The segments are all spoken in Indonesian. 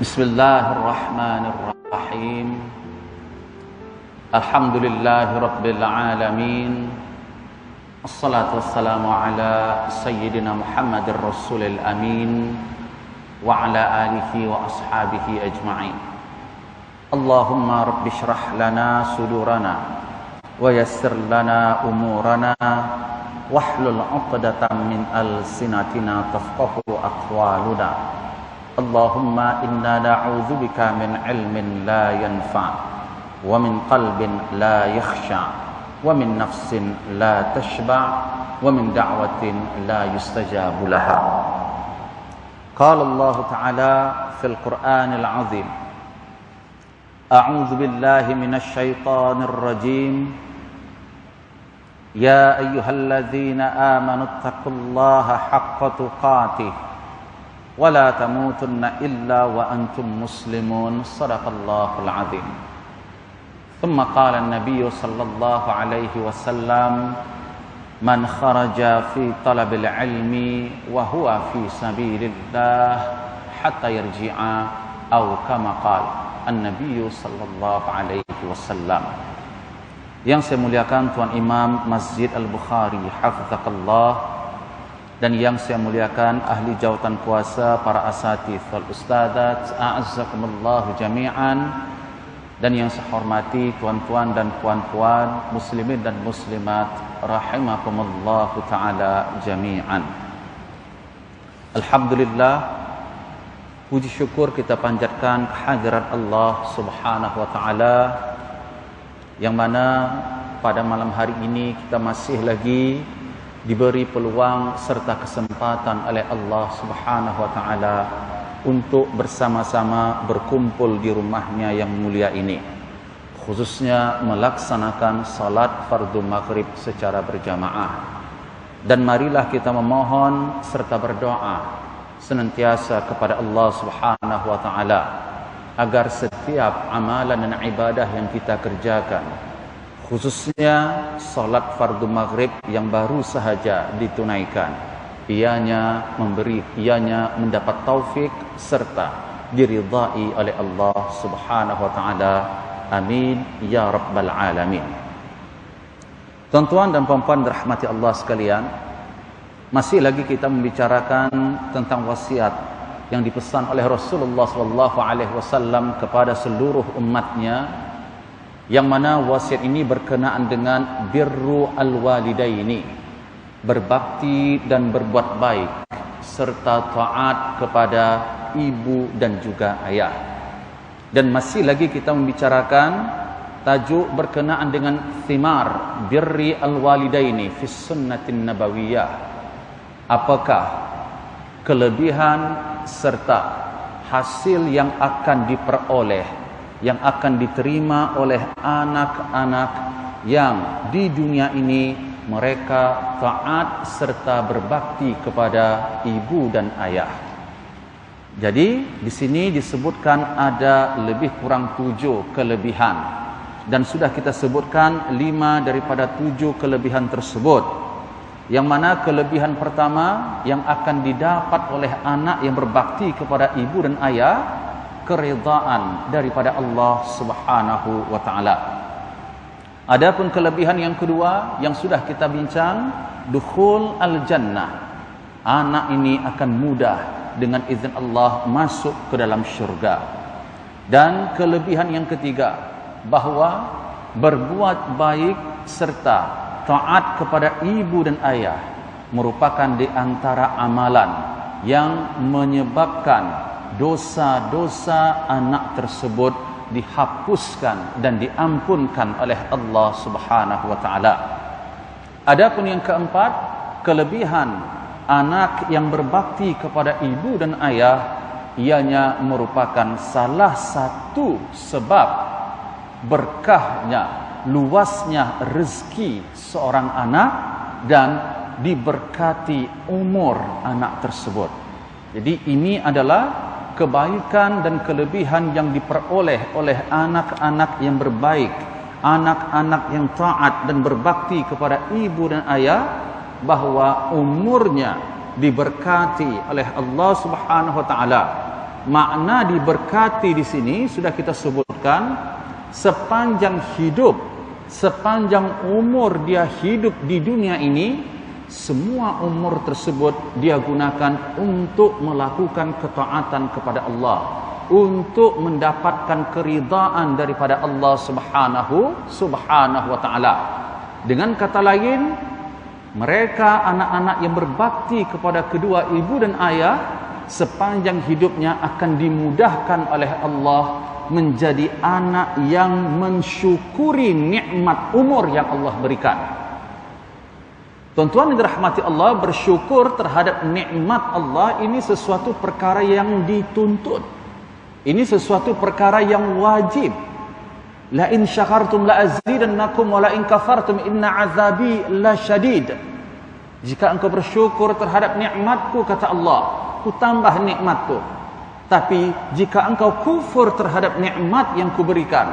Bismillahirrahmanirrahim. Alhamdulillahi rabbil alamin. Assalatu wassalamu ala sayyidina Muhammadir rasulil amin wa ala alihi wa ashabihi ajma'in. Allahumma rabbi shrah lana sudurana wa yassir lana umurana wahlul 'uqdatam min alsinatina tafqahu aqwaluna. Allahumma inna na'udzubika min ilmin la yanfa' wa min qalbin la yakhsha wa min nafsin la tashba' wa min da'watin la yustajabu laha. Qala Allah Ta'ala fil Qur'anil 'azim. A'udzu billahi minasy syaithanir rajim. Ya ayyuhalladzina amanu taqullaha haqqa tuqatih wa la tamutunna illa wa antum muslimun. Shadaqallahul azim. Thumma qala an-nabiy sallallahu alaihi wasallam, man kharaja fi talabil ilmi wa huwa fi sabilillah hatta yarji'a, aw kama qala an-nabiy sallallahu alaihi wasallam. Yang saya muliakan Tuan Imam Masjid Al-Bukhari hafizakallah, dan yang saya muliakan ahli jawatan kuasa, para asatidz wal ustadzat, a'azzakumullah jami'an, dan yang saya hormati tuan-tuan dan puan-puan, muslimin dan muslimat rahimakumullah taala jami'an. Alhamdulillah, puji syukur kita panjatkan kehadirat Allah Subhanahu wa taala, yang mana pada malam hari ini kita masih lagi diberi peluang serta kesempatan oleh Allah Subhanahu wa taala untuk bersama-sama berkumpul di rumahnya yang mulia ini, khususnya melaksanakan salat fardu maghrib secara berjamaah. Dan marilah kita memohon serta berdoa senantiasa kepada Allah Subhanahu wa taala agar setiap amalan dan ibadah yang kita kerjakan, khususnya salat fardu maghrib yang baru sahaja ditunaikan, ianya mendapat taufik serta diridai oleh Allah Subhanahu wa taala. Amin ya rabbal alamin. Tuan-tuan dan puan-puan dirahmati Allah sekalian, masih lagi kita membicarakan tentang wasiat yang dipesan oleh Rasulullah SAW kepada seluruh umatnya, yang mana wasiat ini berkenaan dengan birru al-walidaini, berbakti dan berbuat baik, serta taat kepada ibu dan juga ayah. Dan masih lagi kita membicarakan tajuk berkenaan dengan thimar birri al-walidaini fi sunnatin nabawiyah. Apakah kelebihan serta hasil yang akan diperoleh, yang akan diterima oleh anak-anak yang di dunia ini mereka taat serta berbakti kepada ibu dan ayah. Jadi di sini disebutkan ada lebih kurang 7 kelebihan, dan sudah kita sebutkan 5 daripada 7 kelebihan tersebut. Yang mana kelebihan pertama yang akan didapat oleh anak yang berbakti kepada ibu dan ayah, keridaan daripada Allah Subhanahu wa taala. Adapun kelebihan yang kedua yang sudah kita bincang, dukhul al-jannah. Anak ini akan mudah dengan izin Allah masuk ke dalam syurga. Dan kelebihan yang ketiga, bahwa berbuat baik serta taat kepada ibu dan ayah merupakan di antara amalan yang menyebabkan dosa-dosa anak tersebut dihapuskan dan diampunkan oleh Allah Subhanahu wa taala. Adapun yang keempat, kelebihan anak yang berbakti kepada ibu dan ayah, ianya merupakan salah satu sebab berkahnya, luasnya rezeki seorang anak dan diberkati umur anak tersebut. Jadi ini adalah kebaikan dan kelebihan yang diperoleh oleh anak-anak yang berbaik, anak-anak yang taat dan berbakti kepada ibu dan ayah, bahwa umurnya diberkati oleh Allah Subhanahu wa taala makna diberkati di sini sudah kita sebutkan, sepanjang hidup, sepanjang umur dia hidup di dunia ini, semua umur tersebut dia gunakan untuk melakukan ketaatan kepada Allah, untuk mendapatkan keridaan daripada Allah Subhanahu wa taala. Dengan kata lain, mereka anak-anak yang berbakti kepada kedua ibu dan ayah sepanjang hidupnya akan dimudahkan oleh Allah menjadi anak yang mensyukuri nikmat umur yang Allah berikan. Tuan-tuan yang dirahmati Allah, bersyukur terhadap nikmat Allah ini sesuatu perkara yang dituntut. Ini sesuatu perkara yang wajib. La in syakartum la azidannakum wa la in kafartum inna azabi la syadid. Jika engkau bersyukur terhadap nikmatku, kata Allah, ku tambah nikmatku. Tapi jika engkau kufur terhadap nikmat yang kuberikan,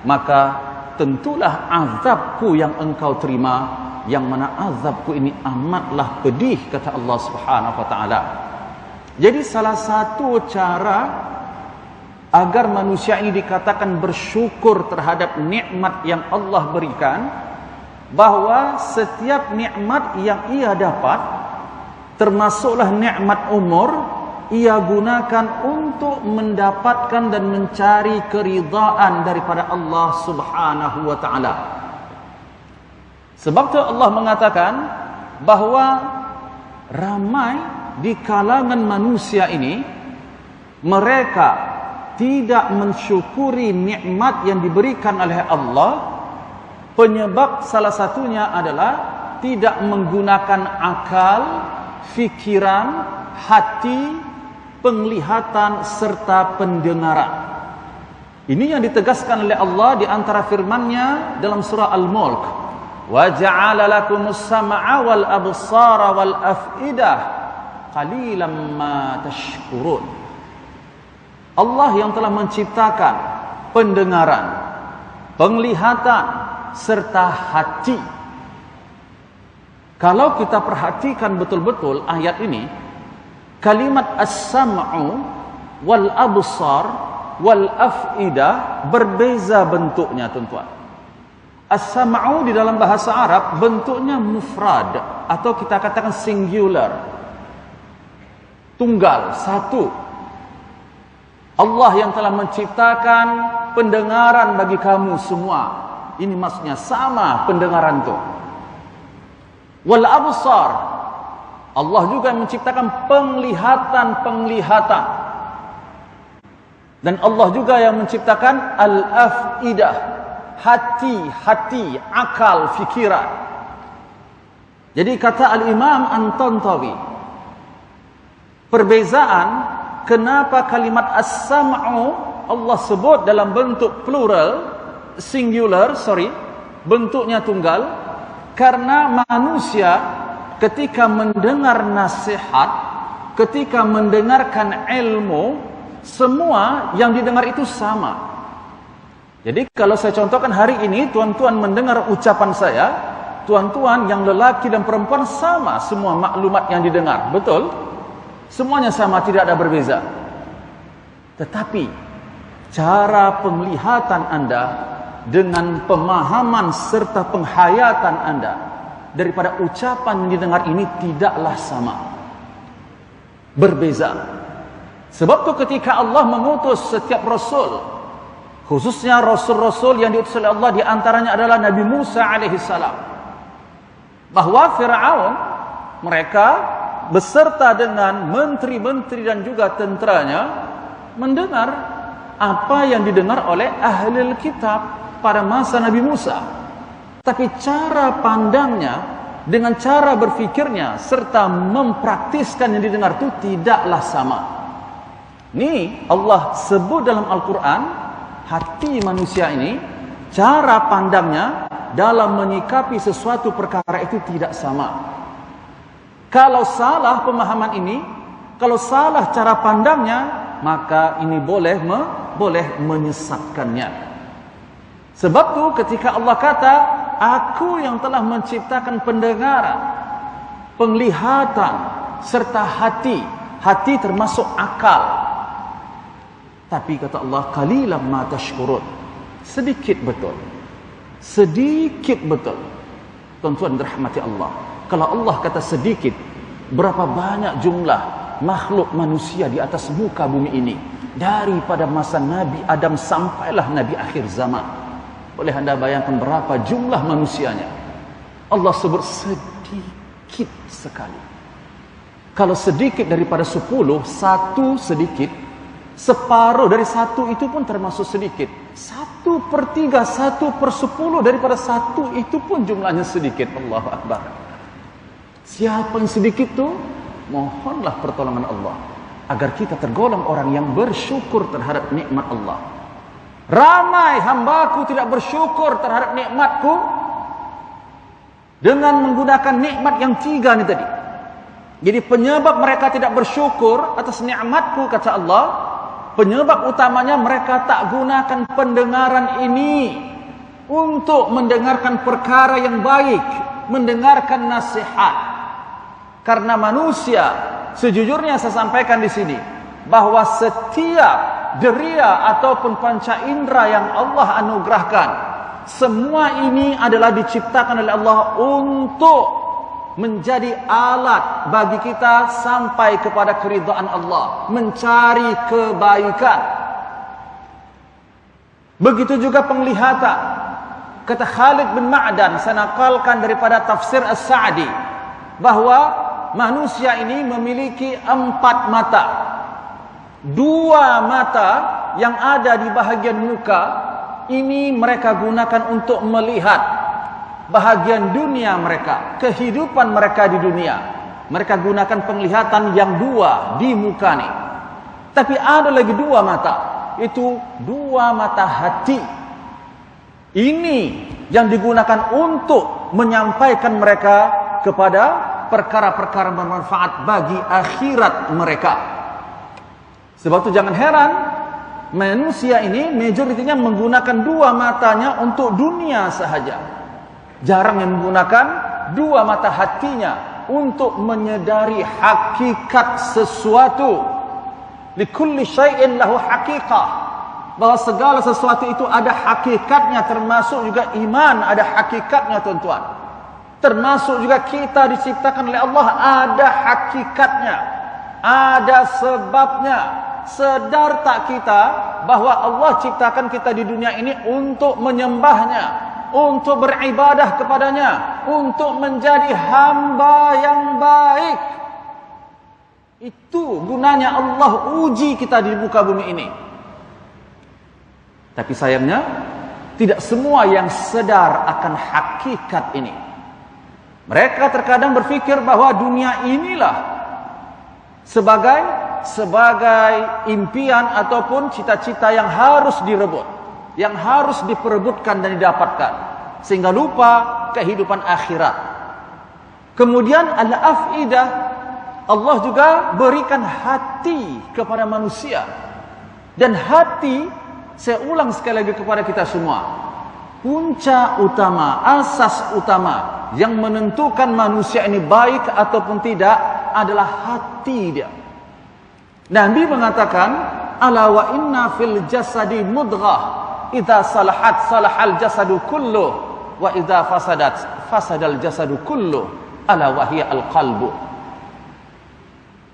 maka tentulah azabku yang engkau terima, yang mana azabku ini amatlah pedih, kata Allah Subhanahu wa taala. Jadi salah satu cara agar manusia ini dikatakan bersyukur terhadap nikmat yang Allah berikan, bahwa setiap nikmat yang ia dapat, termasuklah nikmat umur, ia gunakan untuk mendapatkan dan mencari keridaan daripada Allah Subhanahu wa taala. Sebab itu Allah mengatakan bahwa ramai di kalangan manusia ini, mereka tidak mensyukuri nikmat yang diberikan oleh Allah. Penyebab salah satunya adalah tidak menggunakan akal, fikiran, hati, penglihatan serta pendengaran. Ini yang ditegaskan oleh Allah di antara firman-Nya dalam surah Al-Mulk. Wa ja'ala lakumus sam'a wal absara wal af'idah qalilan ma tashkurun. Allah yang telah menciptakan pendengaran, penglihatan serta hati. Kalau kita perhatikan betul-betul ayat ini, kalimat as-sam'u wal absar wal af'idah berbeza bentuknya, tuan-tuan. As-sam'u di dalam bahasa Arab bentuknya mufrad atau kita katakan singular, tunggal, satu. Allah yang telah menciptakan pendengaran bagi kamu semua. Ini maksudnya sama pendengaran itu. Wal absar, Allah juga menciptakan penglihatan. Dan Allah juga yang menciptakan al-afidah, hati, akal, fikiran. Jadi kata Al-Imam An-Tantawi, perbezaan kenapa kalimat as-sam'u Allah sebut dalam bentuk plural, singular, bentuknya tunggal, karena manusia ketika mendengar nasihat, ketika mendengarkan ilmu, semua yang didengar itu sama. Jadi kalau saya contohkan hari ini, tuan-tuan mendengar ucapan saya, tuan-tuan yang lelaki dan perempuan sama semua maklumat yang didengar, betul? Semuanya sama, tidak ada berbeza. Tetapi cara penglihatan Anda dengan pemahaman serta penghayatan Anda daripada ucapan yang didengar ini tidaklah sama, berbeza. Sebab itu ketika Allah mengutus setiap rasul, khususnya rasul-rasul yang diutus oleh Allah, di antaranya adalah Nabi Musa alaihissalam, bahwa Fir'aun, mereka beserta dengan menteri-menteri dan juga tenteranya mendengar apa yang didengar oleh ahli kitab pada masa Nabi Musa. Tapi cara pandangnya dengan cara berfikirnya serta mempraktiskan yang didengar itu tidaklah sama. Ini Allah sebut dalam Al-Quran, hati manusia ini, cara pandangnya dalam menyikapi sesuatu perkara itu tidak sama. Kalau salah pemahaman ini, kalau salah cara pandangnya, maka ini boleh menyesatkannya. Sebab itu ketika Allah kata, aku yang telah menciptakan pendengaran, penglihatan, serta hati termasuk akal. Tapi kata Allah, qalilan ma tashkurun. Sedikit betul. Sedikit betul. Tuan-tuan dirahmati Allah. Kalau Allah kata sedikit, berapa banyak jumlah makhluk manusia di atas muka bumi ini. Daripada masa Nabi Adam sampailah Nabi akhir zaman. Boleh anda bayangkan berapa jumlah manusianya? Allah sebut sedikit sekali. Kalau sedikit daripada 10, satu sedikit, separuh dari satu itu pun termasuk sedikit. 1/3, 1/10 daripada satu itu pun jumlahnya sedikit. Allahu Akbar. Siapa yang sedikit tu? Mohonlah pertolongan Allah agar kita tergolong orang yang bersyukur terhadap nikmat Allah. Ramai hambaku tidak bersyukur terhadap nikmatku dengan menggunakan nikmat yang 3 ni tadi. Jadi penyebab mereka tidak bersyukur atas nikmatku, kata Allah, penyebab utamanya mereka tak gunakan pendengaran ini untuk mendengarkan perkara yang baik, mendengarkan nasihat. Karena manusia, sejujurnya saya sampaikan di sini, bahwa setiap deria ataupun panca indera yang Allah anugerahkan, semua ini adalah diciptakan oleh Allah untuk menjadi alat bagi kita sampai kepada keridhaan Allah, mencari kebaikan. Begitu juga penglihatan. Kata Khalid bin Ma'dan, saya nakalkan daripada tafsir As-Sa'di, bahwa manusia ini memiliki 4 mata. 2 mata yang ada di bahagian muka ini mereka gunakan untuk melihat bahagian dunia mereka, kehidupan mereka di dunia. Mereka gunakan penglihatan yang 2 di muka ni. Tapi ada lagi 2 mata, itu 2 mata hati. Ini yang digunakan untuk menyampaikan mereka kepada perkara-perkara bermanfaat bagi akhirat mereka. Sebab itu jangan heran, manusia ini majoritinya menggunakan 2 matanya untuk dunia sahaja. Jarang yang menggunakan 2 mata hatinya untuk menyedari hakikat sesuatu. Likulli syai'in lahu haqiqah. Bahwa segala sesuatu itu ada hakikatnya, termasuk juga iman ada hakikatnya, tuan-tuan. Termasuk juga kita diciptakan oleh Allah ada hakikatnya, ada sebabnya. Sedar tak kita bahwa Allah ciptakan kita di dunia ini untuk menyembahnya, untuk beribadah kepadanya, untuk menjadi hamba yang baik. Itu gunanya Allah uji kita di muka bumi ini. Tapi sayangnya tidak semua yang sedar akan hakikat ini. Mereka terkadang berfikir bahwa dunia inilah sebagai impian ataupun cita-cita yang harus direbut, yang harus diperebutkan dan didapatkan, sehingga lupa kehidupan akhirat. Kemudian al-afidah, Allah juga berikan hati kepada manusia. Dan hati, saya ulang sekali lagi kepada kita semua, punca utama, asas utama yang menentukan manusia ini baik ataupun tidak adalah hati dia. Nabi mengatakan, ala wa inna fil jasadi mudghah, idza salahat salahal jasadu kullu, wa idza fasadat fasadal jasadu kullu, ala wa hiya al qalbu.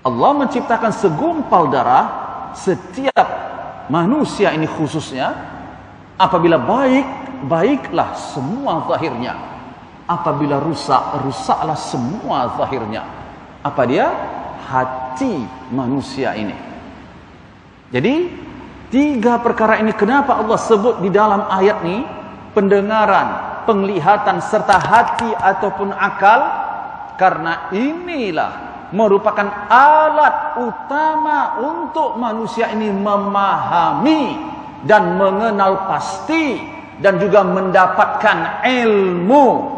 Allah menciptakan segumpal darah setiap manusia ini khususnya. Apabila baik, baiklah semua zahirnya. Apabila rusak, rusaklah semua zahirnya. Apa dia? Hati manusia ini. Jadi 3 perkara ini kenapa Allah sebut di dalam ayat ini? Pendengaran, penglihatan serta hati ataupun akal. Karena inilah merupakan alat utama untuk manusia ini memahami dan mengenal pasti dan juga mendapatkan ilmu.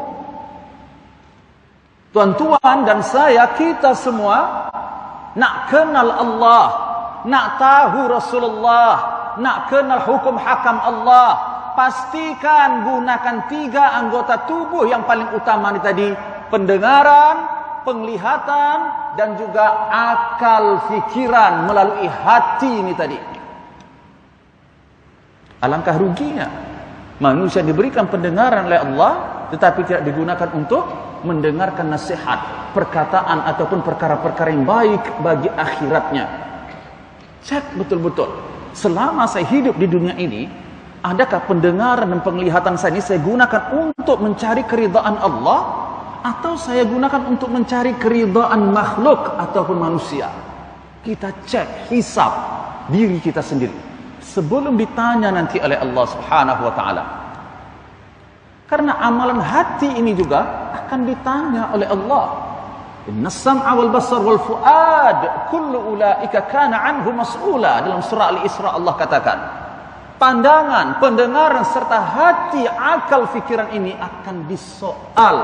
Tuan-tuan dan saya, kita semua nak kenal Allah, nak tahu Rasulullah, nak kenal hukum hakam Allah, pastikan gunakan 3 anggota tubuh yang paling utama ini tadi: pendengaran, penglihatan, dan juga akal fikiran melalui hati ini tadi. Alangkah ruginya manusia diberikan pendengaran oleh Allah tetapi tidak digunakan untuk mendengarkan nasihat, perkataan ataupun perkara-perkara yang baik bagi akhiratnya. Cek betul-betul, selama saya hidup di dunia ini, adakah pendengaran dan penglihatan saya ini saya gunakan untuk mencari keridhaan Allah, atau saya gunakan untuk mencari keridhaan makhluk ataupun manusia? Kita cek, hisab diri kita sendiri sebelum ditanya nanti oleh Allah Subhanahu wa taala. Karena amalan hati ini juga akan ditanya oleh Allah. Innas sam'a wal basar wal fuad kullu ulaika kana anhu mas'ula. Dalam surah Al-Isra Allah katakan, pandangan, pendengaran serta hati, akal, fikiran ini akan disoal,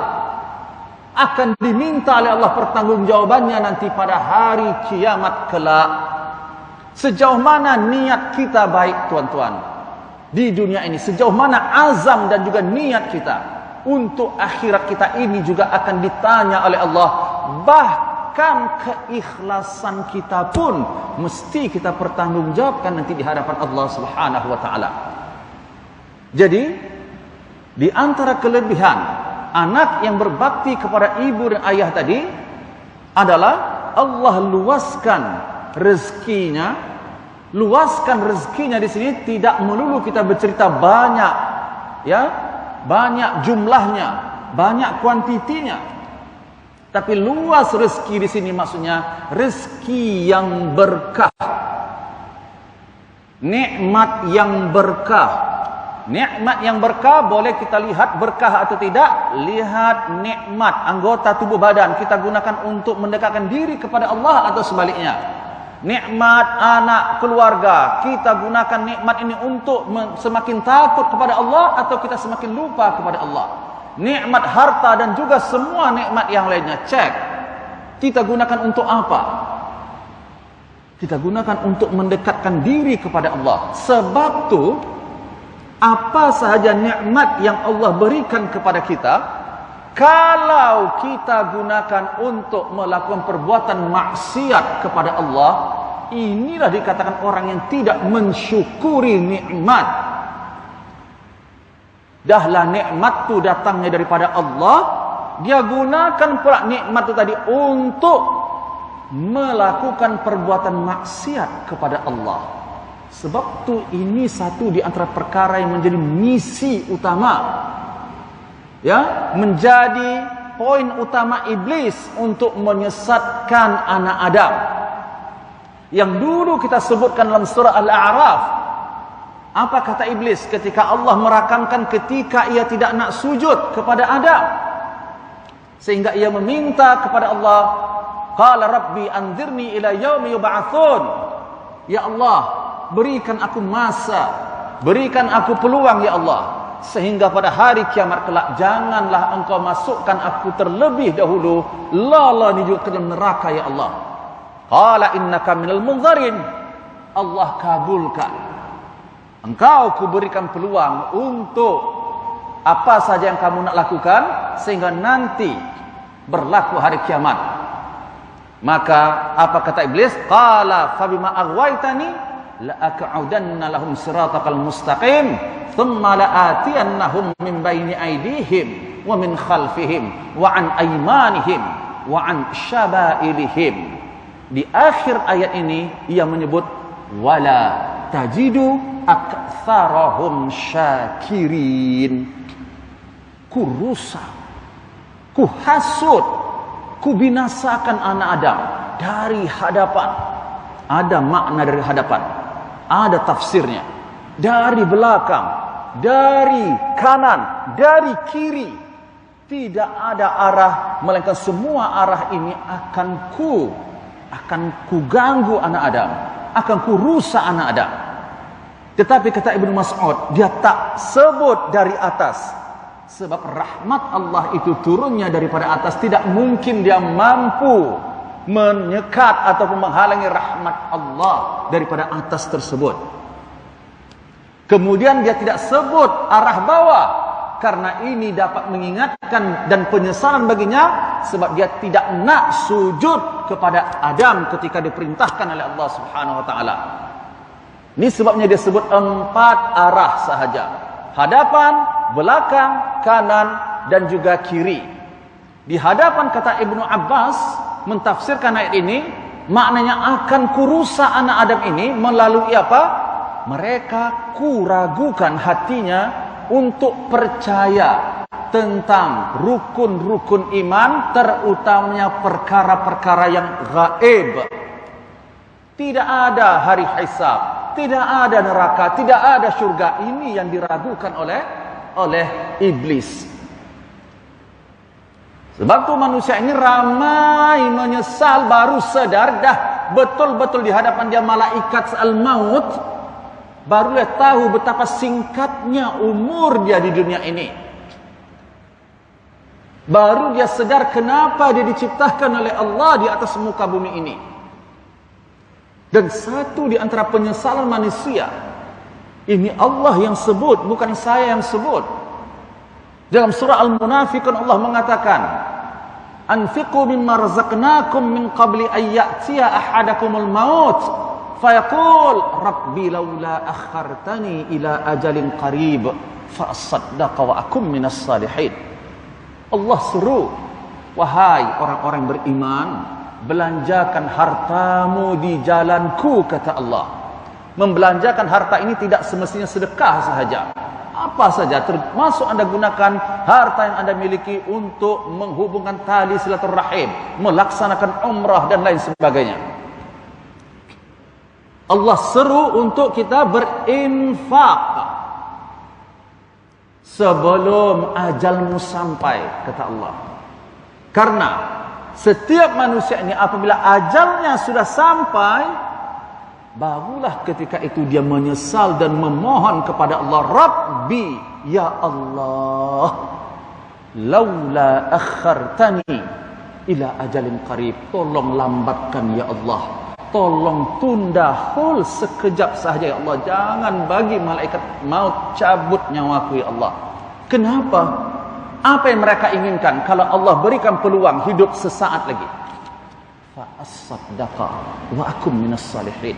akan diminta oleh Allah pertanggungjawabannya nanti pada hari kiamat kelak. Sejauh mana niat kita baik, tuan-tuan, di dunia ini, sejauh mana azam dan juga niat kita untuk akhirat kita ini juga akan ditanya oleh Allah. Bahkan keikhlasan kita pun mesti kita pertanggungjawabkan nanti di hadapan Allah Subhanahu wa taala. Jadi di antara kelebihan anak yang berbakti kepada ibu dan ayah tadi adalah Allah luaskan rezekinya. Luaskan rezekinya di sini tidak melulu kita bercerita banyak, ya, banyak jumlahnya, banyak kuantitinya. Tapi luas rezeki di sini maksudnya rezeki yang berkah, nikmat yang berkah. Nikmat yang berkah boleh kita lihat berkah atau tidak. Lihat nikmat anggota tubuh badan kita gunakan untuk mendekatkan diri kepada Allah atau sebaliknya. Nikmat anak keluarga kita gunakan nikmat ini untuk semakin takut kepada Allah atau kita semakin lupa kepada Allah. Nikmat harta dan juga semua nikmat yang lainnya, cek kita gunakan untuk apa? Kita gunakan untuk mendekatkan diri kepada Allah. Sebab tu apa sahaja nikmat yang Allah berikan kepada kita, kalau kita gunakan untuk melakukan perbuatan maksiat kepada Allah, inilah dikatakan orang yang tidak mensyukuri nikmat. Dahlah nikmat tu datangnya daripada Allah, dia gunakan pula nikmat tu tadi untuk melakukan perbuatan maksiat kepada Allah. Sebab tu ini satu di antara perkara yang menjadi misi utama, ya, menjadi poin utama iblis untuk menyesatkan anak Adam. Yang dulu kita sebutkan dalam surah Al-A'raf. Apa kata iblis ketika Allah merakamkan ketika ia tidak nak sujud kepada Adam, sehingga ia meminta kepada Allah, qala rabbi anzirni ila yaumi yub'atsun. Ya Allah, berikan aku masa, berikan aku peluang ya Allah, sehingga pada hari kiamat kelak janganlah engkau masukkan aku terlebih dahulu lala juga ke dalam neraka ya Allah. Qala innaka minal munzarin. Allah kabulkan, engkau kuberikan peluang untuk apa saja yang kamu nak lakukan sehingga nanti berlaku hari kiamat. Maka apa kata iblis? Qala fabima aghwaytani la aq'udanna lahum siratal mustaqim thumma la'atiyannahum min baini aydihim wa min khalfihim wa an aymanihim wa an shaba'ilihim. Di akhir ayat ini ia menyebut wala tajidu aktsarahum syakirin. Ku rusak, ku hasut, ku binasakan anak Adam dari hadapan. Ada makna dari hadapan, ada tafsirnya. Dari belakang, dari kanan, dari kiri, tidak ada arah, melainkan semua arah ini akan ku ganggu anak Adam, akan ku rusak anak Adam. Tetapi kata Ibnu Mas'ud, dia tak sebut dari atas, sebab rahmat Allah itu turunnya daripada atas, tidak mungkin dia mampu menyekat ataupun menghalangi rahmat Allah daripada atas tersebut. Kemudian dia tidak sebut arah bawah, karena ini dapat mengingatkan dan penyesalan baginya, sebab dia tidak nak sujud kepada Adam ketika diperintahkan oleh Allah Subhanahu wa taala. Ini sebabnya dia sebut 4 arah sahaja. Hadapan, belakang, kanan, dan juga kiri. Di hadapan kata Ibnu Abbas mentafsirkan ayat ini, maknanya akan kurusak anak Adam ini melalui apa? Mereka kuragukan hatinya untuk percaya tentang rukun-rukun iman, terutamanya perkara-perkara yang gaib. Tidak ada hari hisab, tidak ada neraka, tidak ada syurga. Ini yang diragukan oleh iblis. Sebab tu manusia ini ramai menyesal baru sadar dah betul-betul di hadapan dia malaikat al-maut, baru dia tahu betapa singkatnya umur dia di dunia ini. Baru dia sedar kenapa dia diciptakan oleh Allah di atas muka bumi ini. Dan satu di antara penyesalan manusia, ini Allah yang sebut, bukan saya yang sebut. Dalam surah Al-Munafiqun Allah mengatakan, anfiqu mimma razaqnakum min qabli an ya'tiya ahadakumul maut fayaqul rabbi laula akhartani ila ajalin qarib fa asaddaqa wa akum minas salihin. Allah seru, wahai orang-orang beriman, belanjakan hartamu di jalanku, kata Allah. Membelanjakan harta ini tidak semestinya sedekah sahaja. Apa saja, termasuk anda gunakan harta yang anda miliki untuk menghubungkan tali silaturahim, melaksanakan umrah dan lain sebagainya. Allah seru untuk kita berinfak sebelum ajalmu sampai, kata Allah. Karena setiap manusia ini apabila ajalnya sudah sampai, barulah ketika itu dia menyesal dan memohon kepada Allah, Rabbi, ya Allah, laula akhartani ila ajalin qarib, tolong lambatkan ya Allah, tolong tunda hul sekejap sahaja ya Allah, jangan bagi malaikat maut cabut nyawaku ya Allah. Kenapa? Apa yang mereka inginkan kalau Allah berikan peluang hidup sesaat lagi? Fa as-saddaqa wa akum minas salihin.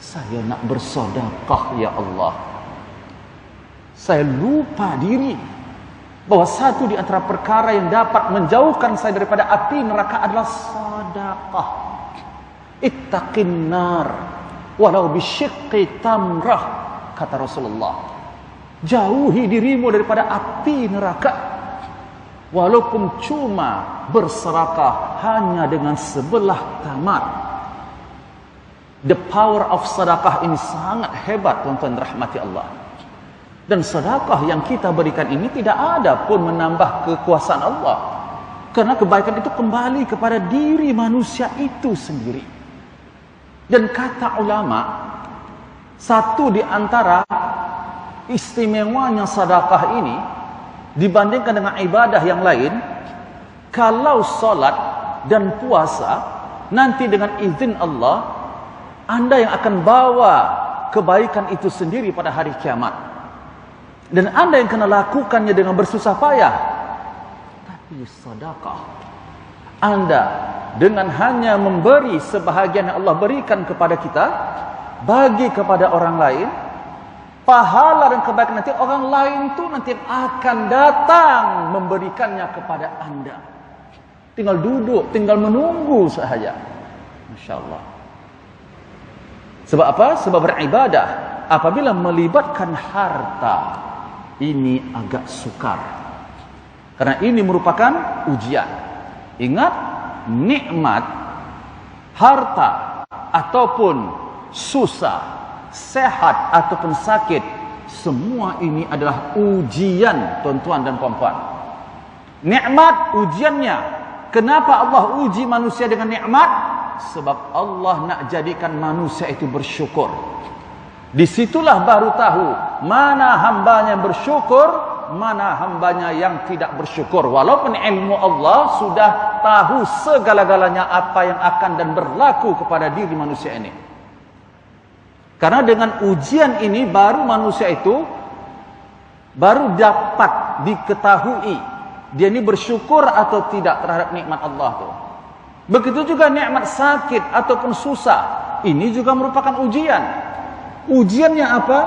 Saya nak bersedekah ya Allah. Saya lupa diri bahwa satu di antara perkara yang dapat menjauhkan saya daripada api neraka adalah sedekah. Ittaqin nar walau bisyiqqi tamrah, kata Rasulullah. Jauhi dirimu daripada api neraka walaupun cuma bersedekah hanya dengan sebelah tamat. The power of sedekah ini sangat hebat, tuan-tuan rahmati Allah. Dan sedekah yang kita berikan ini tidak ada pun menambah kekuasaan Allah. Karena kebaikan itu kembali kepada diri manusia itu sendiri. Dan kata ulama, satu di antara istimewanya sedekah ini dibandingkan dengan ibadah yang lain, kalau solat dan puasa nanti dengan izin Allah, anda yang akan bawa kebaikan itu sendiri pada hari kiamat. Dan anda yang kena lakukannya dengan bersusah payah. Tapi sedekah, anda dengan hanya memberi sebahagian yang Allah berikan kepada kita, bagi kepada orang lain, pahala dan kebaikan nanti orang lain itu nanti akan datang memberikannya kepada anda. Tinggal duduk, tinggal menunggu sahaja. Masya Allah. Sebab apa? Sebab beribadah apabila melibatkan harta ini agak sukar. Karena ini merupakan ujian. Ingat, nikmat, harta ataupun susah, sehat ataupun sakit, semua ini adalah ujian, tuan-tuan dan puan-puan. Nikmat ujiannya. Kenapa Allah uji manusia dengan nikmat? Sebab Allah nak jadikan manusia itu bersyukur. Disitulah baru tahu mana hambanya yang bersyukur, mana hambanya yang tidak bersyukur. Walaupun ilmu Allah sudah tahu segala-galanya apa yang akan dan berlaku kepada diri manusia ini. Karena dengan ujian ini baru manusia itu baru dapat diketahui dia ini bersyukur atau tidak terhadap nikmat Allah itu. Begitu juga nikmat sakit ataupun susah, ini juga merupakan ujian. Ujiannya apa?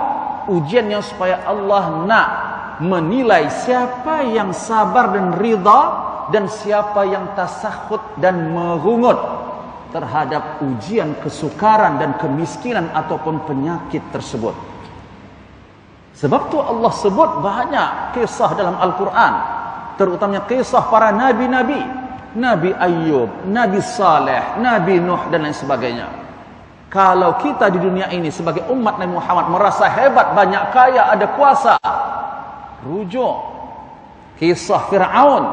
Ujiannya supaya Allah nak menilai siapa yang sabar dan ridha dan siapa yang tasakhut dan merungut terhadap ujian kesukaran dan kemiskinan ataupun penyakit tersebut. Sebab tu Allah sebut banyak kisah dalam Al-Quran, terutamanya kisah para nabi-nabi, Nabi Ayyub, Nabi Saleh, Nabi Nuh dan lain sebagainya. Kalau kita di dunia ini sebagai umat Nabi Muhammad merasa hebat, banyak kaya, ada kuasa, rujuk kisah Fir'aun.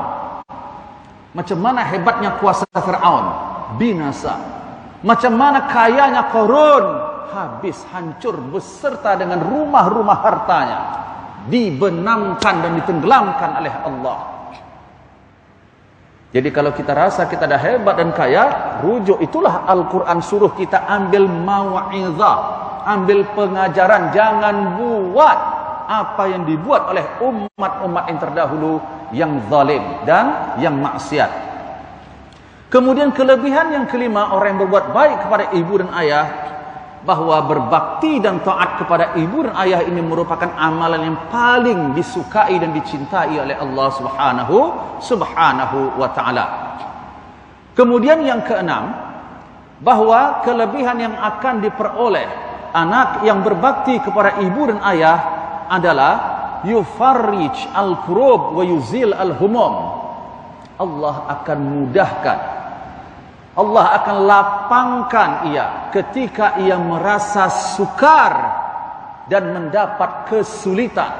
Macam mana hebatnya kuasa Fir'aun? Binasa. Macam mana kayanya Qarun? Habis, hancur beserta dengan rumah-rumah hartanya, dibenamkan dan ditenggelamkan oleh Allah. Jadi kalau kita rasa kita dah hebat dan kaya, rujuk itulah Al-Quran suruh kita ambil mau'izah, ambil pengajaran. Jangan buat apa yang dibuat oleh umat-umat yang terdahulu yang zalim dan yang maksiat. Kemudian kelebihan yang kelima, orang yang berbuat baik kepada ibu dan ayah, bahwa berbakti dan taat kepada ibu dan ayah ini merupakan amalan yang paling disukai dan dicintai oleh Allah Subhanahu wa ta'ala. Kemudian yang keenam, bahwa kelebihan yang akan diperoleh anak yang berbakti kepada ibu dan ayah adalah yufarrij al-kurub wa yuzil al-humum. Allah akan mudahkan, Allah akan lapangkan ia ketika ia merasa sukar dan mendapat kesulitan,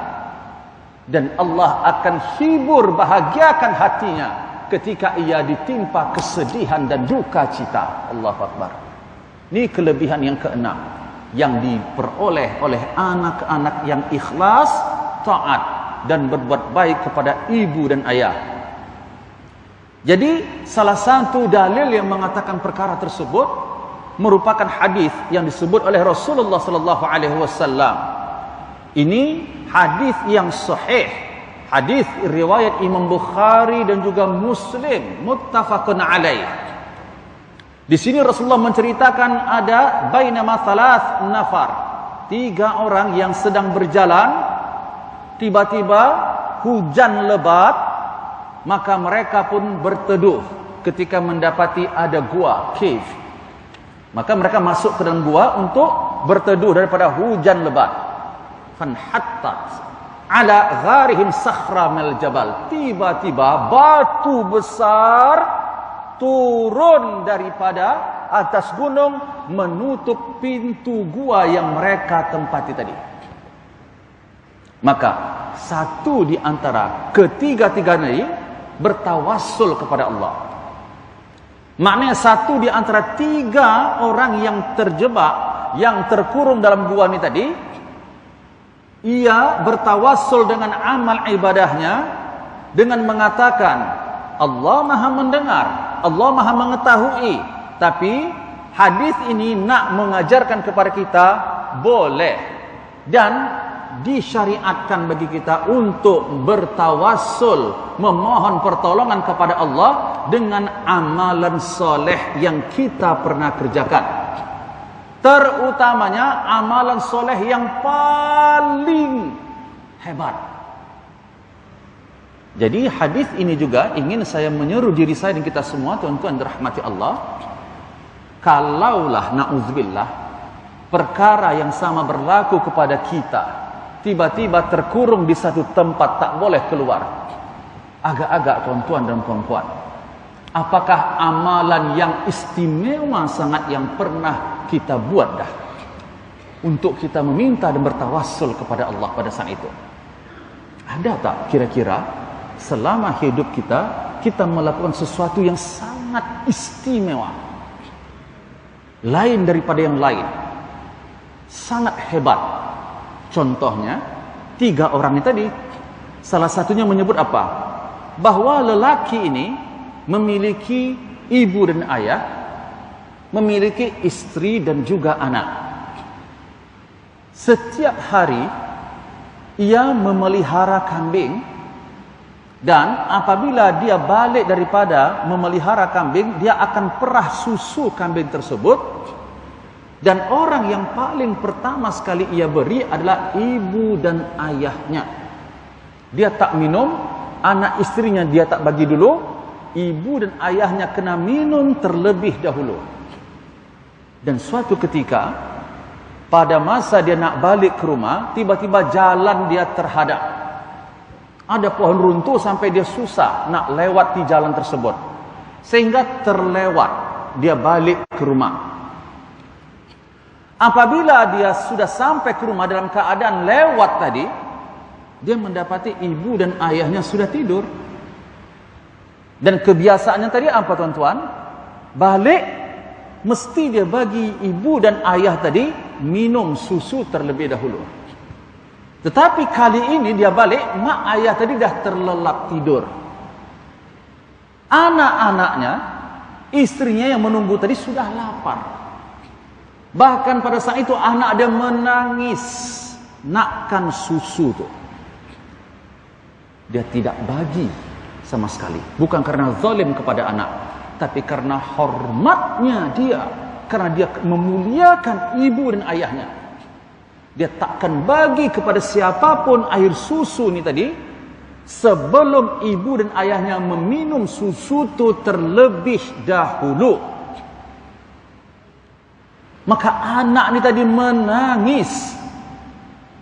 dan Allah akan hibur, bahagiakan hatinya ketika ia ditimpa kesedihan dan duka cita. Allahu Akbar. Ini kelebihan yang keenam yang diperoleh oleh anak-anak yang ikhlas, taat dan berbuat baik kepada ibu dan ayah. Jadi salah satu dalil yang mengatakan perkara tersebut merupakan hadis yang disebut oleh Rasulullah sallallahu alaihi wasallam. Ini hadis yang sahih, hadis riwayat Imam Bukhari dan juga Muslim, muttafaqun alaih. Di sini Rasulullah menceritakan ada bainama thalath nafar, 3 orang yang sedang berjalan, tiba-tiba hujan lebat. Maka mereka pun berteduh ketika mendapati ada gua, cave. Maka mereka masuk ke dalam gua untuk berteduh daripada hujan lebat. Fanhattat ala gharihim sakhra minal jabal. Tiba-tiba batu besar turun daripada atas gunung menutup pintu gua yang mereka tempati tadi. Maka satu di antara ketiga-tiganya ini bertawassul kepada Allah. Maknanya satu di antara 3 orang yang terjebak, yang terkurung dalam gua ini tadi, ia bertawassul dengan amal ibadahnya dengan mengatakan, Allah Maha mendengar, Allah Maha mengetahui. Tapi hadis ini nak mengajarkan kepada kita boleh dan disyariatkan bagi kita untuk bertawassul, memohon pertolongan kepada Allah dengan amalan soleh yang kita pernah kerjakan. Terutamanya amalan soleh yang paling hebat. Jadi hadis ini juga ingin saya menyeru diri saya dan kita semua, tuan-tuan dirahmati Allah. Kalaulah na'udzubillah perkara yang sama berlaku kepada kita, tiba-tiba terkurung di satu tempat, tak boleh keluar. Agak-agak tuan-tuan dan puan-puan, apakah amalan yang istimewa sangat yang pernah kita buat dah untuk kita meminta dan bertawassul kepada Allah pada saat itu? Ada tak kira-kira selama hidup kita melakukan sesuatu yang sangat istimewa, lain daripada yang lain, sangat hebat? Contohnya 3 orang ini tadi, salah satunya menyebut apa? Bahwa lelaki ini memiliki ibu dan ayah, memiliki istri dan juga anak. Setiap hari ia memelihara kambing, dan apabila dia balik daripada memelihara kambing, dia akan perah susu kambing tersebut. Dan orang yang paling pertama sekali ia beri adalah ibu dan ayahnya. Dia tak minum, anak istrinya dia tak bagi dulu, ibu dan ayahnya kena minum terlebih dahulu. Dan suatu ketika, pada masa dia nak balik ke rumah, tiba-tiba jalan dia terhadap. Ada pohon runtuh sampai dia susah nak lewat di jalan tersebut. Sehingga terlewat, dia balik ke rumah. Apabila dia sudah sampai ke rumah dalam keadaan lewat tadi, dia mendapati ibu dan ayahnya sudah tidur. Dan kebiasaannya tadi apa tuan-tuan? Balik, mesti dia bagi ibu dan ayah tadi minum susu terlebih dahulu. Tetapi kali ini dia balik, mak ayah tadi dah terlelap tidur. Anak-anaknya, istrinya yang menunggu tadi sudah lapar. Bahkan pada saat itu anak dia menangis nakkan susu tu. Dia tidak bagi sama sekali. Bukan karena zalim kepada anak, tapi karena hormatnya dia, karena dia memuliakan ibu dan ayahnya. Dia takkan bagi kepada siapapun air susu ni tadi sebelum ibu dan ayahnya meminum susu tu terlebih dahulu. Maka anak ni tadi menangis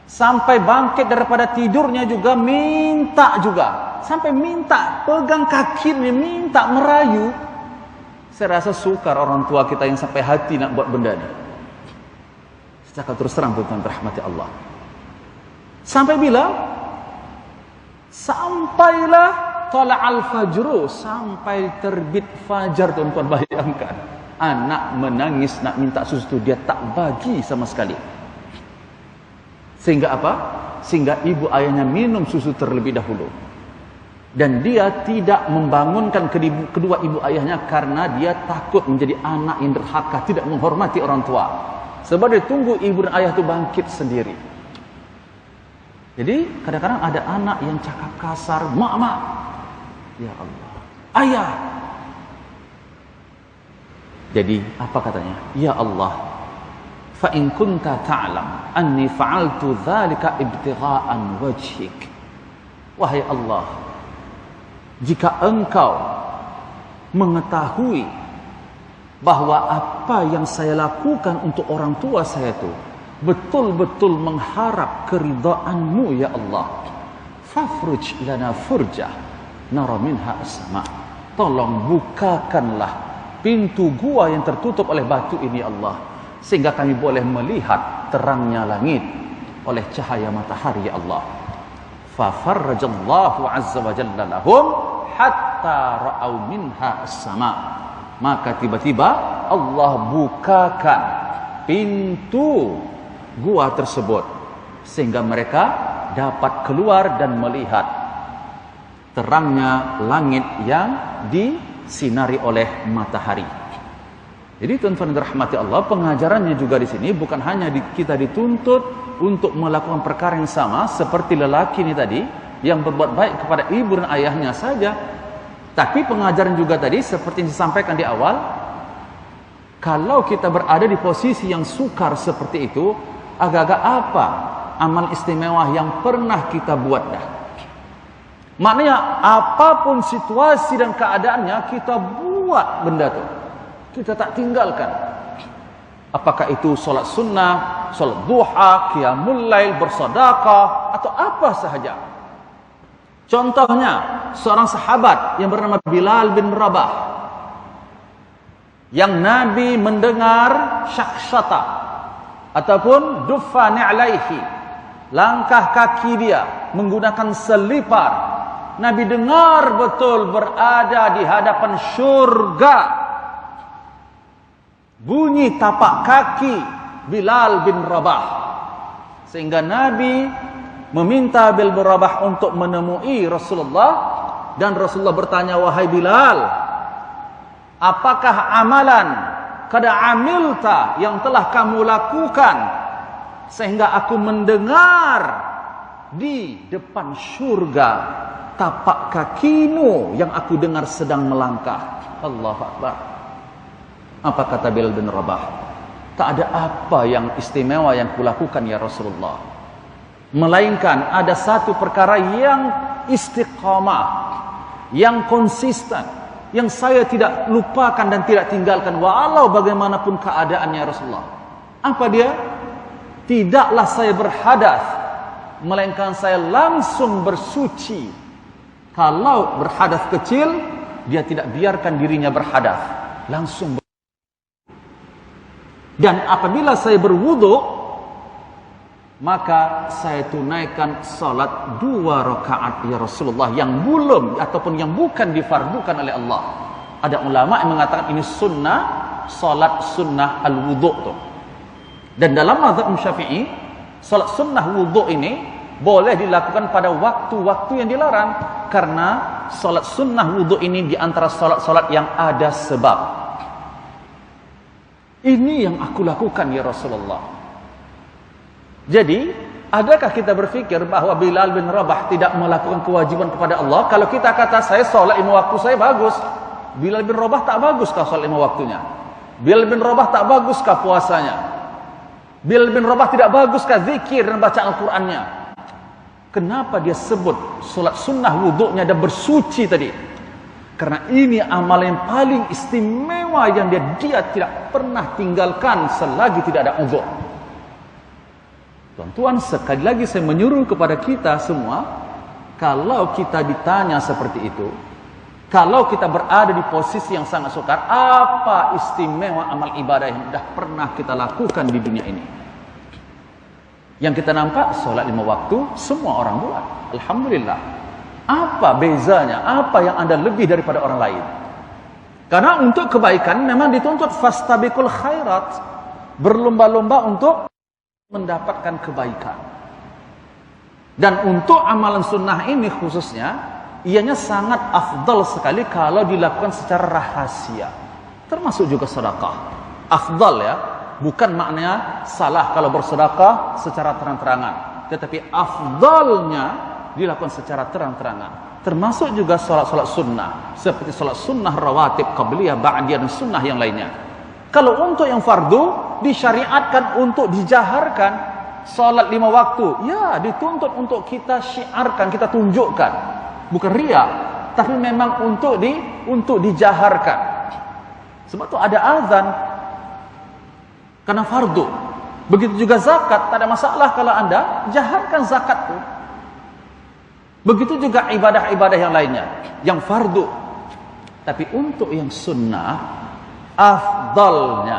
sampai bangkit daripada tidurnya juga, minta juga, sampai minta pegang kakinya, minta merayu. Saya rasa sukar orang tua kita yang sampai hati nak buat benda ni. Secara terus terang tuan-tuan rahmati Allah. Sampai bila? Sampailah tala'al fajru, sampai terbit fajar tuan-tuan, bayangkan. Anak menangis nak minta susu, dia tak bagi sama sekali. Sehingga apa? Sehingga ibu ayahnya minum susu terlebih dahulu. Dan dia tidak membangunkan kedua ibu ayahnya karena dia takut menjadi anak yang derhaka, tidak menghormati orang tua. Sebab dia tunggu ibu dan ayah itu bangkit sendiri. Jadi kadang-kadang ada anak yang cakap kasar, mak, ya Allah, ayah. Jadi apa katanya? Ya Allah, fa in kunta ta'lam anni fa'altu dzalika ibtigha'an wajhik. Wahai Allah, jika engkau mengetahui bahwa apa yang saya lakukan untuk orang tua saya itu betul-betul mengharap keridhaan-Mu ya Allah, fafruj lana furjah nara minha as-sama. Tolong bukakanlah pintu gua yang tertutup oleh batu ini Allah, sehingga kami boleh melihat terangnya langit oleh cahaya matahari ya Allah. Fa farrajallahu azza wa jalla lahum hatta ra'au minha as-sama. Maka tiba-tiba Allah bukakan pintu gua tersebut sehingga mereka dapat keluar dan melihat terangnya langit yang disinari oleh matahari. Jadi tuan-tuan yang dirahmati Allah, pengajarannya juga di sini bukan hanya kita dituntut untuk melakukan perkara yang sama seperti lelaki ini tadi yang berbuat baik kepada ibu dan ayahnya saja, tapi pengajaran juga tadi seperti yang disampaikan di awal, kalau kita berada di posisi yang sukar seperti itu, agak-agak apa amal istimewa yang pernah kita buat dah? Maknanya apapun situasi dan keadaannya kita buat benda tu, kita tak tinggalkan. Apakah itu solat sunnah, solat duha, qiyamul lail, bersedekah atau apa sahaja. Contohnya seorang sahabat yang bernama Bilal bin Rabah, yang Nabi mendengar syaksyata ataupun duffa ni'laihi, langkah kaki dia menggunakan selipar. Nabi dengar betul berada di hadapan syurga bunyi tapak kaki Bilal bin Rabah, sehingga Nabi meminta Bilal bin Rabah untuk menemui Rasulullah, dan Rasulullah bertanya, wahai Bilal, apakah amalan kada amilta yang telah kamu lakukan sehingga aku mendengar di depan syurga tapak kakimu yang aku dengar sedang melangkah. Allahu Akbar. Apa kata Bilal bin Rabah? tak ada apa yang istimewa yang kulakukan ya Rasulullah, melainkan ada satu perkara yang istiqamah, yang konsisten, yang saya tidak lupakan dan tidak tinggalkan walau bagaimanapun keadaannya Rasulullah. Apa dia? Tidaklah saya berhadas, melainkan saya langsung bersuci. Kalau berhadas kecil, dia tidak biarkan dirinya berhadas, langsung dan apabila saya berwudu, maka saya tunaikan salat 2 rakaat ya Rasulullah, yang belum ataupun yang bukan difardukan oleh Allah. Ada ulama yang mengatakan ini sunnah, salat sunnah al-wudu tu. Dan dalam mazhab Syafi'i, salat sunnah wudu ini boleh dilakukan pada waktu-waktu yang dilarang, karena salat sunnah wudu ini di antara salat-salat yang ada sebab. Ini yang aku lakukan ya Rasulullah. Jadi, adakah kita berfikir bahwa Bilal bin Rabah tidak melakukan kewajiban kepada Allah? Kalau kita kata saya solat 5 waktu saya bagus, Bilal bin Rabah tak baguskah solat 5 waktunya? Bilal bin Rabah tak baguskah puasanya? Bilal bin Rabah tidak baguskah zikir dan baca Al-Qur'annya? Kenapa dia sebut solat sunnah wuduknya dan bersuci tadi? Karena ini amal yang paling istimewa yang dia tidak pernah tinggalkan selagi tidak ada uzur. Tuan-tuan, sekali lagi saya menyuruh kepada kita semua, kalau kita ditanya seperti itu, kalau kita berada di posisi yang sangat sukar, apa istimewa amal ibadah yang sudah pernah kita lakukan di dunia ini? Yang kita nampak, solat 5 waktu, semua orang buat. Alhamdulillah. Apa bezanya? Apa yang Anda lebih daripada orang lain? Karena untuk kebaikan memang dituntut fastabiqul khairat, berlomba-lomba untuk mendapatkan kebaikan. Dan untuk amalan sunnah ini khususnya, ianya sangat afdal sekali kalau dilakukan secara rahasia. Termasuk juga sedekah. Afdal ya, bukan maknanya salah kalau bersedekah secara terang-terangan, tetapi afdalnya dilakukan secara terang-terangan. Termasuk juga solat-solat sunnah, seperti solat sunnah rawatib, qabliyah, ba'diyah, dan sunnah yang lainnya. Kalau untuk yang fardu, disyariatkan untuk dijaharkan. Solat 5 waktu, ya dituntut untuk kita syiarkan, kita tunjukkan. Bukan riya, tapi memang untuk dijaharkan. Sebab itu ada azan, karena fardu. Begitu juga zakat, tak ada masalah kalau Anda jaharkan zakat itu. Begitu juga ibadah-ibadah yang lainnya, yang fardu. Tapi untuk yang sunnah, afdalnya,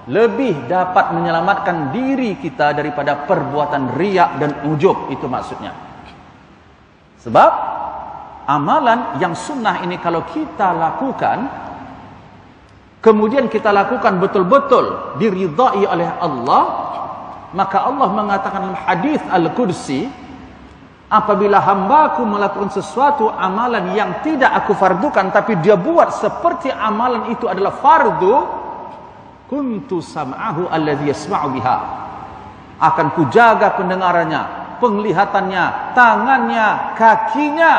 lebih dapat menyelamatkan diri kita daripada perbuatan riya dan ujub, itu maksudnya. Sebab amalan yang sunnah ini kalau kita lakukan, kemudian kita lakukan betul-betul diridai oleh Allah, maka Allah mengatakan dalam hadis Al-Qudsi, apabila hambaku melakukan sesuatu amalan yang tidak aku fardukan, tapi dia buat seperti amalan itu adalah fardu, kuntu sam'ahu alladhi yasma'u biha, akan kujaga pendengarannya, penglihatannya, tangannya, kakinya.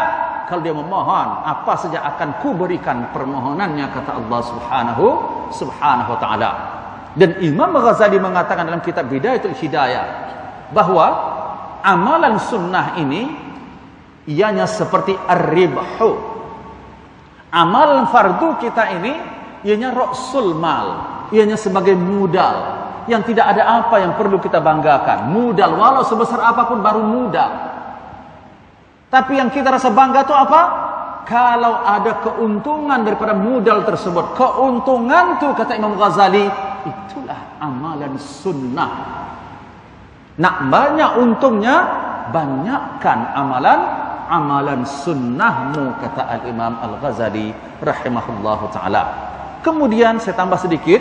Kalau dia memohon, apa saja akan kuberikan permohonannya, kata Allah subhanahu wa ta'ala. Dan Imam Ghazali mengatakan dalam kitab Bidayatul Hidayah bahwa amalan sunnah ini ianya seperti ar-ribhu. Amalan fardu kita ini ianya ra'sul mal, ianya sebagai modal yang tidak ada apa yang perlu kita banggakan. Modal walau sebesar apapun baru modal. Tapi yang kita rasa bangga itu apa? Kalau ada keuntungan daripada modal tersebut. Keuntungan itu, kata Imam Ghazali, itulah amalan sunnah. Nak banyak untungnya, banyakkan amalan sunnahmu, kata Al-Imam Al-Ghazali rahimahullahu ta'ala. Kemudian saya tambah sedikit,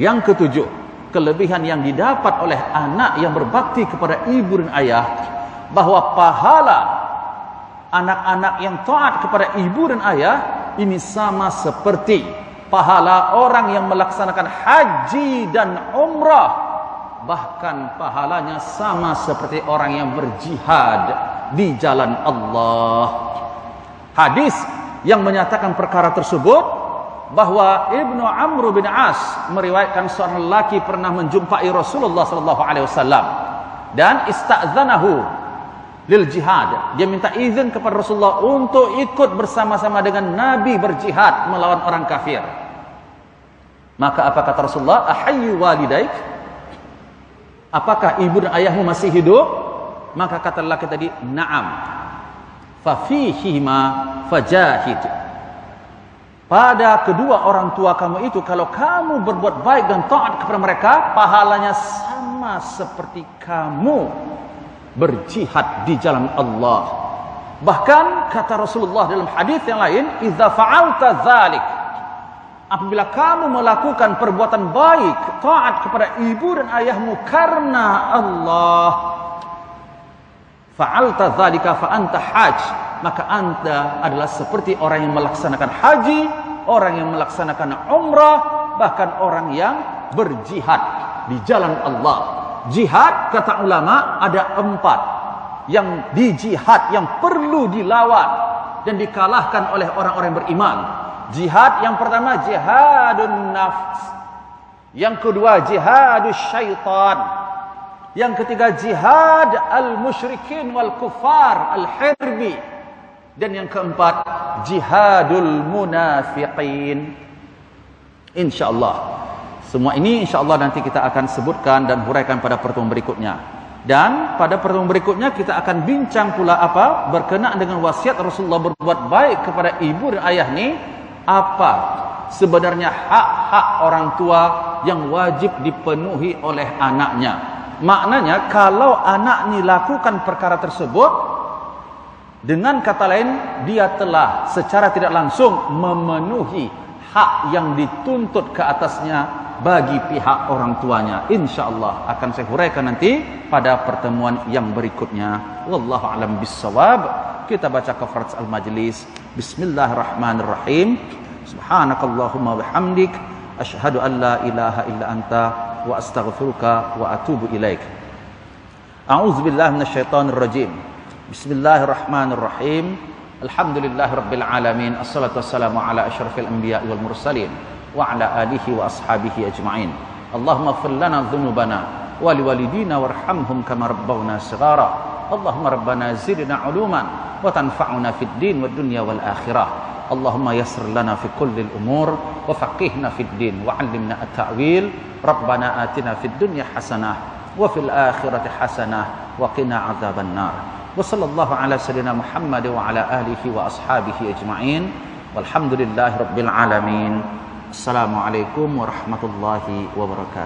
yang ketujuh, kelebihan yang didapat oleh anak yang berbakti kepada ibu dan ayah, bahwa pahala anak-anak yang taat kepada ibu dan ayah ini sama seperti pahala orang yang melaksanakan haji dan umrah. Bahkan pahalanya sama seperti orang yang berjihad di jalan Allah. Hadis yang menyatakan perkara tersebut bahwa Ibnu Amr bin As meriwayatkan seorang lelaki pernah menjumpai Rasulullah sallallahu alaihi wasallam dan ista'zanahu lil jihad. Dia minta izin kepada Rasulullah untuk ikut bersama-sama dengan Nabi berjihad melawan orang kafir. Maka apa kata Rasulullah? Ahayyu walidaik? Apakah ibu dan ayahmu masih hidup? Maka kata lelaki tadi, na'am. Fa fihima fajahid. Pada kedua orang tua kamu itu, kalau kamu berbuat baik dan taat kepada mereka, pahalanya sama seperti kamu berjihad di jalan Allah. Bahkan kata Rasulullah dalam hadis yang lain, idza fa'alta dzalik, apabila kamu melakukan perbuatan baik, taat kepada ibu dan ayahmu karena Allah, fa'alta dzalika fa anta hajj, maka anda adalah seperti orang yang melaksanakan haji, orang yang melaksanakan umrah, bahkan orang yang berjihad di jalan Allah. Jihad kata ulama ada 4 yang dijihad, yang perlu dilawan dan dikalahkan oleh orang-orang beriman. Jihad yang pertama jihadun nafs, yang kedua jihadus syaitan, yang ketiga jihad al-musyrikin wal kufar al-hirbi, dan yang keempat jihadul munafiqin. Insyaallah semua ini insyaallah nanti kita akan sebutkan dan huraikan pada pertemuan berikutnya. Dan pada pertemuan berikutnya kita akan bincang pula apa berkenaan dengan wasiat Rasulullah berbuat baik kepada ibu dan ayah ni, apa sebenarnya hak-hak orang tua yang wajib dipenuhi oleh anaknya. Maknanya kalau anak ni lakukan perkara tersebut, dengan kata lain dia telah secara tidak langsung memenuhi hak yang dituntut ke atasnya bagi pihak orang tuanya. InsyaAllah akan saya huraikan nanti pada pertemuan yang berikutnya. Wallahu a'lam bissawab. Kita baca kafarat al-majlis. Bismillahirrahmanirrahim. Subhanakallahumma bihamdik, asyhadu an la ilaha illa anta wa astaghfiruka wa atubu ilaik. A'udzubillahi minasyaitonir rajim. Bismillahirrahmanirrahim. Alhamdulillahirabbil alamin. Assalatu wassalamu ala asyrafil anbiya'i wal mursalin wa ala alihi wa ashabihi ajma'in. Allahumma ighfir lana dhunubana wa liwalidina warhamhum kama rabbawna shighara. Allahumma rabbana zidna 'uluman wa tanfa'una fid din wad dunya wal akhirah. Allahumma yassir lana fi kulli al-umur wa faqihna fid din wa 'allimna at-ta'wil. Rabbana atina fid dunya hasanah wa fil akhirati hasanah wa qina 'adzaban nar. Wa sallallahu ala sayyidina Muhammad wa ala alihi wa ashabihi ajma'in. Walhamdulillahirabbil alamin. Assalamualaikum warahmatullahi wabarakatuh.